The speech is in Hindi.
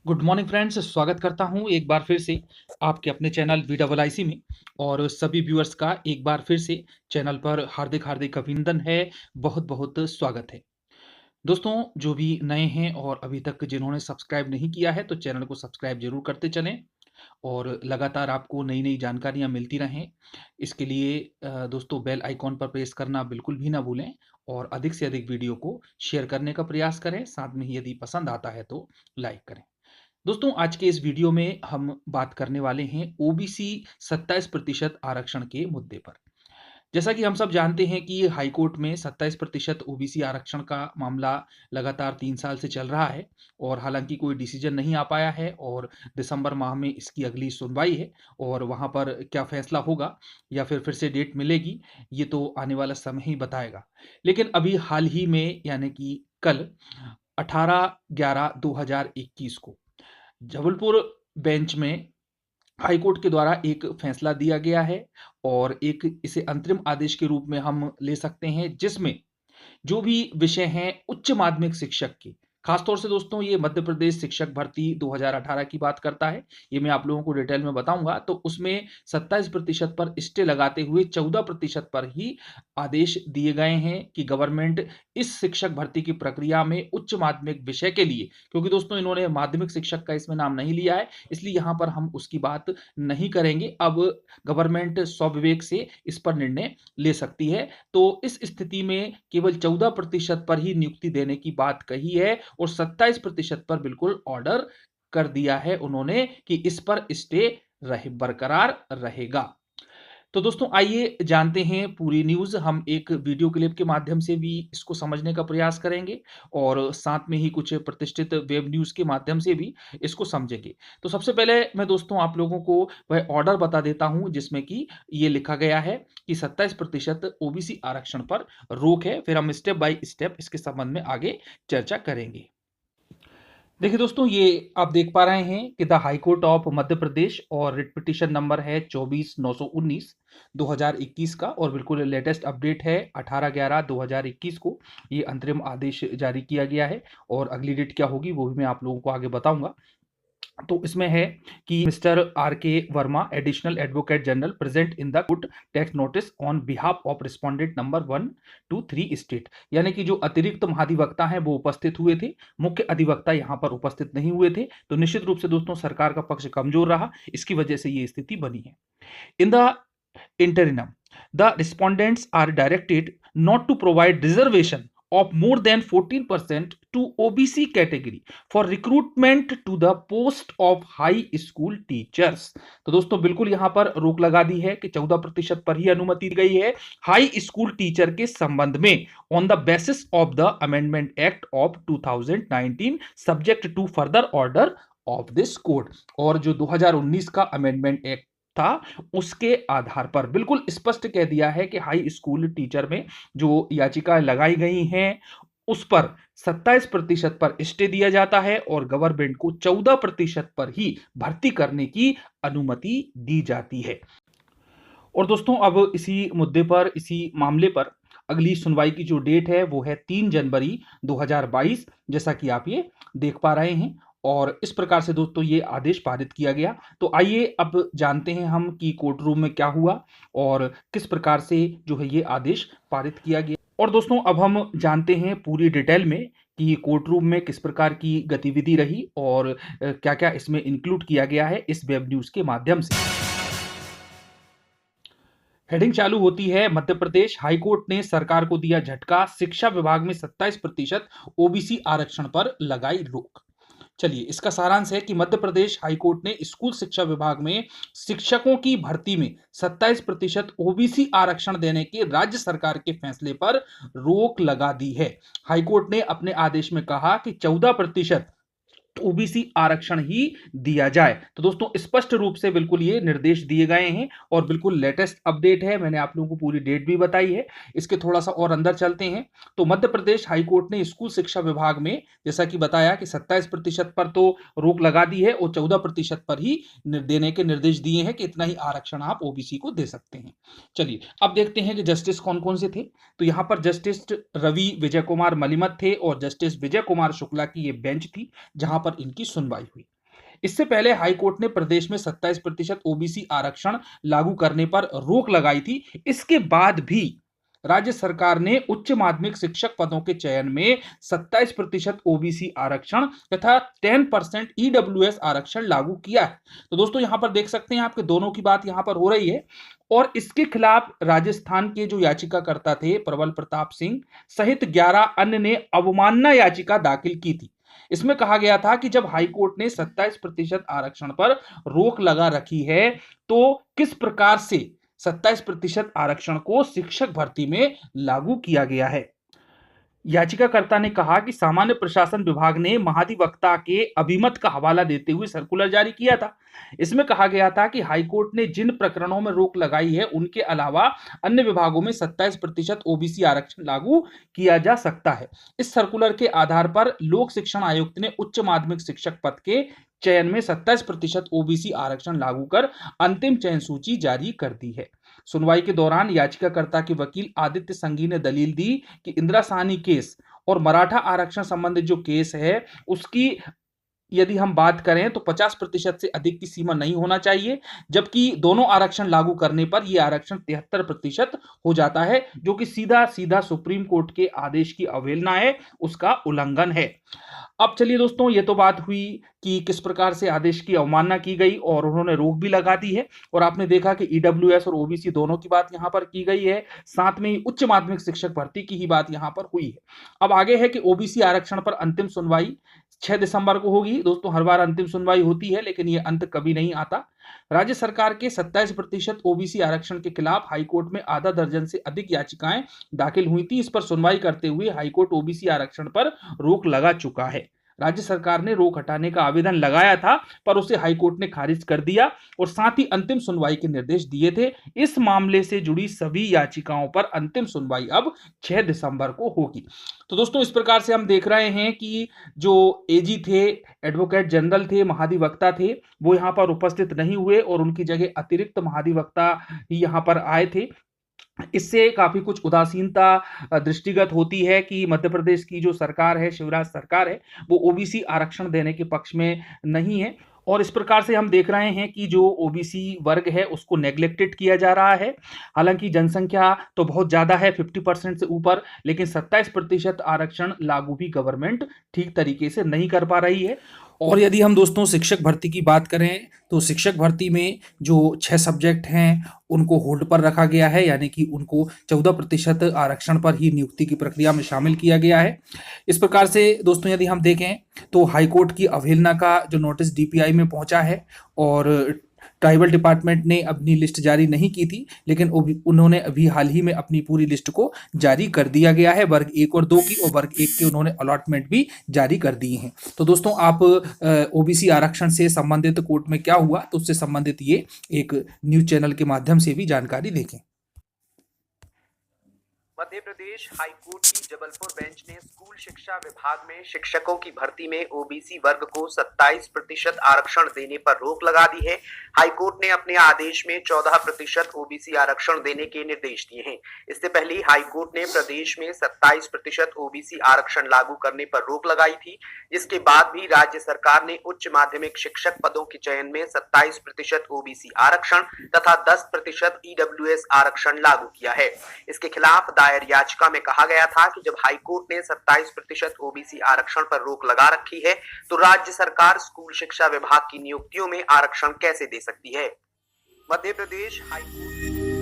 गुड मॉर्निंग फ्रेंड्स, स्वागत करता हूं एक बार फिर से आपके अपने चैनल VIIC में। और सभी व्यूअर्स का एक बार फिर से चैनल पर हार्दिक हार्दिक अभिनंदन है। बहुत बहुत स्वागत है। दोस्तों, जो भी नए हैं और अभी तक जिन्होंने सब्सक्राइब नहीं किया है तो चैनल को सब्सक्राइब जरूर करते चलें और लगातार आपको नई नई जानकारियां मिलती रहें। इसके लिए दोस्तों, बेल आइकॉन पर प्रेस करना बिल्कुल भी ना भूलें और अधिक से अधिक वीडियो को शेयर करने का प्रयास करें। साथ में ही यदि पसंद आता है तो लाइक करें। दोस्तों, आज के इस वीडियो में हम बात करने वाले हैं ओबीसी 27% आरक्षण के मुद्दे पर। जैसा कि हम सब जानते हैं कि हाई कोर्ट में 27% ओबीसी आरक्षण का मामला लगातार 3 साल से चल रहा है और हालांकि कोई डिसीजन नहीं आ पाया है और दिसंबर माह में इसकी अगली सुनवाई है। और वहां पर क्या फैसला होगा या फिर से डेट मिलेगी, ये तो आने वाला समय ही बताएगा। लेकिन अभी हाल ही में यानी कि कल 18/11/2021 को जबलपुर बेंच में हाई कोर्ट के द्वारा एक फैसला दिया गया है और एक इसे अंतरिम आदेश के रूप में हम ले सकते हैं, जिसमें जो भी विषय हैं उच्च माध्यमिक शिक्षक के, खासतौर से दोस्तों ये मध्य प्रदेश शिक्षक भर्ती 2018 की बात करता है। ये मैं आप लोगों को डिटेल में बताऊंगा। तो उसमें 27% पर स्टे लगाते हुए 14% पर ही आदेश दिए गए हैं कि गवर्नमेंट इस शिक्षक भर्ती की प्रक्रिया में उच्च माध्यमिक विषय के लिए, क्योंकि दोस्तों इन्होंने माध्यमिक शिक्षक का इसमें नाम नहीं लिया है, इसलिए यहां पर हम उसकी बात नहीं करेंगे। अब गवर्नमेंट स्वविवेक से इस पर निर्णय ले सकती है। तो इस स्थिति में केवल 14% पर ही नियुक्ति देने की बात कही है और 27% पर बिल्कुल ऑर्डर कर दिया है उन्होंने कि इस पर स्टे बरकरार रहेगा। तो दोस्तों, आइए जानते हैं पूरी न्यूज़। हम एक वीडियो क्लिप के माध्यम से भी इसको समझने का प्रयास करेंगे और साथ में ही कुछ प्रतिष्ठित वेब न्यूज़ के माध्यम से भी इसको समझेंगे। तो सबसे पहले मैं दोस्तों आप लोगों को वह ऑर्डर बता देता हूं जिसमें कि ये लिखा गया है कि 27% ओबीसी आरक्षण पर रोक है। फिर हम स्टेप बाय स्टेप इसके संबंध में आगे चर्चा करेंगे। देखिए दोस्तों, ये आप देख पा रहे हैं कि the high court of Madhya Pradesh और रिट पिटीशन नंबर है 24/919/2021 का और बिल्कुल लेटेस्ट अपडेट है 18/11/2021 को ये अंतरिम आदेश जारी किया गया है। और अगली डेट क्या होगी वो भी मैं आप लोगों को आगे बताऊंगा। तो इसमें है कि मिस्टर आर के Verma, additional advocate general, present in the court text notice on behalf of respondent number 1 2 3 state. यानी कि जो अतिरिक्त महाधिवक्ता हैं वो उपस्थित हुए थे, मुख्य अधिवक्ता यहां पर उपस्थित नहीं हुए थे। तो निश्चित रूप से दोस्तों सरकार का पक्ष कमजोर रहा, इसकी वजह से ये स्थिति बनी है। In the interim, the respondents are directed not to provide reservation of more than 14% to OBC category for recruitment to the post of high school teachers। तो दोस्तों बिल्कुल यहां पर रोक लगा दी है कि 14% पर ही अनुमति दी गई है हाई स्कूल टीचर के संबंध में on the basis of the amendment act of 2019 subject to further order of this court. और जो 2019 का अमेंडमेंट एक्ट था उसके आधार पर बिल्कुल स्पष्ट कह दिया है कि हाई स्कूल टीचर में जो याचिकाएं लगाई गई हैं उस पर 27% पर स्टे दिया जाता है और गवर्नमेंट को 14% पर ही भर्ती करने की अनुमति दी जाती है। और दोस्तों अब इसी मुद्दे पर, इसी मामले पर अगली सुनवाई की जो डेट है वो है 3 जनवरी 2022, जैसा कि आप ये देख पा रहे हैं। और इस प्रकार से दोस्तों ये आदेश पारित किया गया। तो आइए अब जानते हैं हम कि कोर्ट रूम में क्या हुआ और किस प्रकार से जो है ये आदेश पारित किया गया। और दोस्तों अब हम जानते हैं पूरी डिटेल में कि कोर्ट रूम में किस प्रकार की गतिविधि रही और क्या क्या इसमें इंक्लूड किया गया है इस वेब न्यूज के माध्यम से। हेडिंग चालू होती है, मध्य प्रदेश हाई कोर्ट ने सरकार को दिया झटका, शिक्षा विभाग में 27% ओबीसी आरक्षण पर लगाई रोक। चलिए इसका सारांश है कि मध्य प्रदेश हाई कोर्ट ने स्कूल शिक्षा विभाग में शिक्षकों की भर्ती में 27% ओबीसी आरक्षण देने के राज्य सरकार के फैसले पर रोक लगा दी है। हाई कोर्ट ने अपने आदेश में कहा कि 14% ओबीसी आरक्षण ही दिया जाए। तो दोस्तों स्पष्ट रूप से बिल्कुल ये निर्देश दिए गए हैं और बिल्कुल लेटेस्ट अपडेट है। मैंने आप लोगों को पूरी डेट भी बताई है। इसके थोड़ा सा और अंदर चलते हैं। तो मध्य प्रदेश हाई कोर्ट ने स्कूल शिक्षा विभाग में जैसा कि बताया कि 27% पर तो रोक लगा दी है और 14% पर ही देने के निर्देश दिए हैं कि इतना ही आरक्षण आप ओबीसी को दे सकते हैं। चलिए अब देखते हैं कि जस्टिस कौन कौन से थे। तो यहाँ पर जस्टिस रवि विजय कुमार मलिमत थे और जस्टिस विजय कुमार शुक्ला की ये बेंच थी जहां पर इनकी सुनवाई हुई। इससे पहले हाईकोर्ट ने प्रदेश में 27% ओबीसी आरक्षण लागू करने पर रोक लगाई थी। इसके बाद भी राज्य सरकार ने उच्च माध्यमिक शिक्षक पदों के चयन में 27% ओबीसी आरक्षण तथा 10% ईडब्ल्यूएस आरक्षण लागू किया है। तो दोस्तों यहां पर देख सकते हैं आपके दोनों की बात यहां पर हो रही है और इसके खिलाफ राजस्थान के जो याचिकाकर्ता थे प्रबल प्रताप सिंह सहित 11 अन्य ने अवमानना याचिका दाखिल की थी। इसमें कहा गया था कि जब हाईकोर्ट ने 27% आरक्षण पर रोक लगा रखी है तो किस प्रकार से 27% आरक्षण को शिक्षक भर्ती में लागू किया गया है। याचिकाकर्ता ने कहा कि सामान्य प्रशासन विभाग ने महाधिवक्ता के अभिमत का हवाला देते हुए सर्कुलर जारी किया था। इसमें कहा गया था कि हाईकोर्ट ने जिन प्रकरणों में रोक लगाई है उनके अलावा अन्य विभागों में 27% ओबीसी आरक्षण लागू किया जा सकता है। इस सर्कुलर के आधार पर लोक शिक्षण आयुक्त ने उच्च माध्यमिक शिक्षक पद के चयन में 27% ओबीसी आरक्षण लागू कर अंतिम चयन सूची जारी कर दी है। सुनवाई के दौरान याचिकाकर्ता के वकील आदित्य संघी ने दलील दी कि इंदिरा साहनी केस और मराठा आरक्षण संबंधित जो केस है उसकी यदि हम बात करें तो 50% से अधिक की सीमा नहीं होना चाहिए, जबकि दोनों आरक्षण लागू करने पर यह आरक्षण 73% हो जाता है, जो कि सीधा सीधा सुप्रीम कोर्ट के आदेश की अवहेलना है, उसका उल्लंघन है। अब चलिए दोस्तों, ये तो बात हुई कि किस प्रकार से आदेश की अवमानना की गई और उन्होंने रोक भी लगा दी है और आपने देखा कि ईडब्ल्यूएस और ओबीसी दोनों की बात यहां पर की गई है, साथ में ही उच्च माध्यमिक शिक्षक भर्ती की ही बात यहां पर हुई है। अब आगे है कि ओबीसी आरक्षण पर अंतिम सुनवाई 6 दिसंबर को होगी। दोस्तों हर बार अंतिम सुनवाई होती है लेकिन ये अंत कभी नहीं आता। राज्य सरकार के 27% ओबीसी आरक्षण के खिलाफ हाईकोर्ट में आधा दर्जन से अधिक याचिकाएं दाखिल हुई थी। इस पर सुनवाई करते हुए हाईकोर्ट ओबीसी आरक्षण पर रोक लगा चुका है। राज्य सरकार ने रोक हटाने का आवेदन लगाया था पर उसे हाईकोर्ट ने खारिज कर दिया और साथ ही अंतिम सुनवाई के निर्देश दिए थे। इस मामले से जुड़ी सभी याचिकाओं पर अंतिम सुनवाई अब 6 दिसंबर को होगी। तो दोस्तों इस प्रकार से हम देख रहे हैं कि जो एजी थे, एडवोकेट जनरल थे, महाधिवक्ता थे, वो यहाँ पर उपस्थित नहीं हुए और उनकी जगह अतिरिक्त महाधिवक्ता ही यहाँ पर आए थे। इससे काफी कुछ उदासीनता दृष्टिगत होती है कि मध्य प्रदेश की जो सरकार है, शिवराज सरकार है, वो ओबीसी आरक्षण देने के पक्ष में नहीं है और इस प्रकार से हम देख रहे हैं कि जो ओबीसी वर्ग है उसको नेग्लेक्टेड किया जा रहा है। हालांकि जनसंख्या तो बहुत ज़्यादा है, 50% से ऊपर, लेकिन 27% आरक्षण लागू भी गवर्नमेंट ठीक तरीके से नहीं कर पा रही है। और यदि हम दोस्तों शिक्षक भर्ती की बात करें तो शिक्षक भर्ती में जो 6 सब्जेक्ट हैं उनको होल्ड पर रखा गया है, यानी कि उनको 14% आरक्षण पर ही नियुक्ति की प्रक्रिया में शामिल किया गया है। इस प्रकार से दोस्तों यदि हम देखें तो हाईकोर्ट की अवहेलना का जो नोटिस डीपीआई में पहुंचा है और ट्राइबल डिपार्टमेंट ने अपनी लिस्ट जारी नहीं की थी, लेकिन उन्होंने अभी हाल ही में अपनी पूरी लिस्ट को जारी कर दिया गया है। वर्ग 1 और 2 की और वर्ग 1 के उन्होंने अलॉटमेंट भी जारी कर दिए हैं। तो दोस्तों आप ओबीसी आरक्षण से संबंधित कोर्ट में क्या हुआ तो उससे संबंधित ये एक न्यूज चैनल के माध्यम से भी जानकारी देखें। मध्य प्रदेश हाईकोर्ट की जबलपुर बेंच ने स्कूल शिक्षा विभाग में शिक्षकों की भर्ती में ओबीसी वर्ग को 27% आरक्षण देने पर रोक लगा दी है। हाईकोर्ट ने अपने आदेश में 14% ओबीसी आरक्षण देने के निर्देश दिए हैं। इससे पहले हाईकोर्ट ने प्रदेश में 27% ओबीसी आरक्षण लागू करने पर रोक लगाई थी, जिसके बाद भी राज्य सरकार ने उच्च माध्यमिक शिक्षक पदों के चयन में 27% ओबीसी आरक्षण तथा 10% ईडब्ल्यूएस आरक्षण लागू किया है। इसके खिलाफ दायर याचिका में कहा गया था कि जब हाईकोर्ट ने 27% ओबीसी आरक्षण पर रोक लगा रखी है तो राज्य सरकार स्कूल शिक्षा विभाग की नियुक्तियों में आरक्षण कैसे दे सकती है। मध्य प्रदेश हाईकोर्ट